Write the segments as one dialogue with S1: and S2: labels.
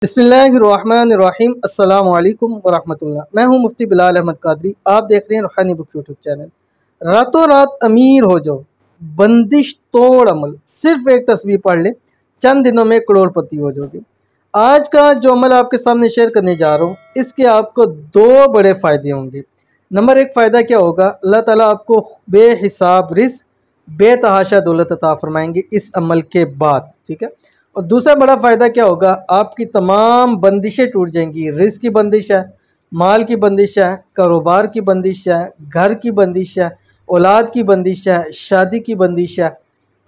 S1: बिस्मिल्लाहिर्रहमानिर्रहीम अस्सलामु अलैकुम वरहमतुल्लाह। मैं हूं मुफ्ती बिलाल अहमद कादरी। आप देख रहे हैं रूहानी बुक यूट्यूब चैनल। रातों रात अमीर हो जाओ, बंदिश तोड़ अमल, सिर्फ एक तस्वीर पढ़ ले, चंद दिनों में करोड़पति हो जाओगे। आज का जो अमल आपके सामने शेयर करने जा रहा हूँ, इसके आपको दो बड़े फ़ायदे होंगे। नंबर एक फ़ायदा क्या होगा, अल्लाह ताला आपको बेहिसाब रिज़्क़, बेतहाशा दौलत अता फरमाएंगे इस अमल के बाद, ठीक है। और दूसरा बड़ा फ़ायदा क्या होगा, आपकी तमाम बंदिशें टूट जाएंगी। रिज़्क़ की बंदिश है, माल की बंदिश है, कारोबार की बंदिश है, घर की बंदिश है, औलाद की बंदिश है, शादी की बंदिश है,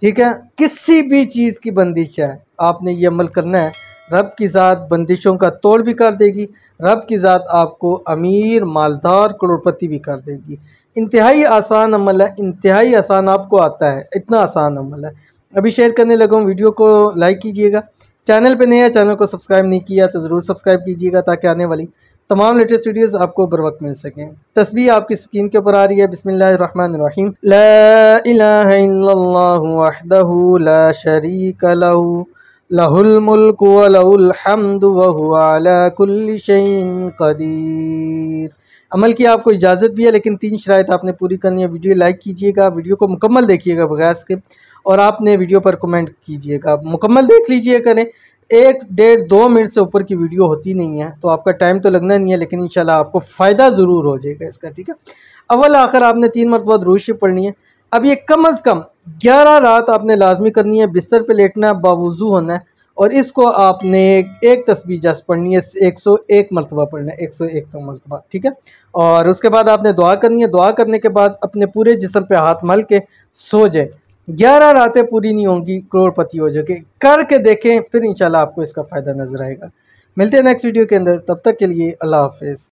S1: ठीक है। किसी भी चीज़ की बंदिश है, आपने ये अमल करना है। रब की ज़ात बंदिशों का तोड़ भी कर देगी। रब की ज़ात आपको अमीर, मालदार, करोड़पति भी कर देगी। इंतहाई आसान अमल है, इंतहाई आसान, आपको आता है, इतना आसान अमल है। अभी शेयर करने लगा हूँ, वीडियो को लाइक कीजिएगा। चैनल पे नए हैं, चैनल को सब्सक्राइब नहीं किया तो ज़रूर सब्सक्राइब कीजिएगा, ताकि आने वाली तमाम लेटेस्ट वीडियोस आपको बर वक्त मिल सकें। तस्बीह आपकी स्क्रीन के ऊपर आ रही है। बिस्मिल्लाहिर्रहमानिर्रहीम। ला इलाहा इल्लल्लाहु वहदहु ला शरीका लहू लहुल मुल्कु व लहुल हम्दु व हुवा अला कुल्लि शैइन कदीर। अमल की आपको इजाज़त भी है, लेकिन 3 शराइत आपने पूरी करनी है। वीडियो लाइक कीजिएगा, वीडियो को मुकम्मल देखिएगा बगैर स्किप, और आपने वीडियो पर कमेंट कीजिएगा। मुकम्मल देख लीजिए करें, 1 डेढ़ 2 मिनट से ऊपर की वीडियो होती नहीं है, तो आपका टाइम तो लगना नहीं है, लेकिन इंशाल्लाह आपको फ़ायदा ज़रूर हो जाएगा इसका, ठीक है। अव्वल आखिर आपने 3 मरतबा दुरूद शरीफ पढ़नी है। अब ये कम अज़ कम 11 रात आपने लाजमी करनी है। बिस्तर पे लेटना है, बावुज़ू होना है, और इसको आपने एक तस्बीह जस्ट पढ़नी है, 101 मरतबा पढ़ना है, 101 मरतबा, ठीक है। और उसके बाद आपने दुआ करनी है। दुआ करने के बाद अपने पूरे जिस्म पे हाथ मल के सो जाए। 11 रातें पूरी नहीं होंगी, करोड़पति हो जाओगे। करके देखें, फिर इंशाल्लाह आपको इसका फ़ायदा नज़र आएगा। मिलते हैं नेक्स्ट वीडियो के अंदर, तब तक के लिए अल्लाह हाफ़िज़।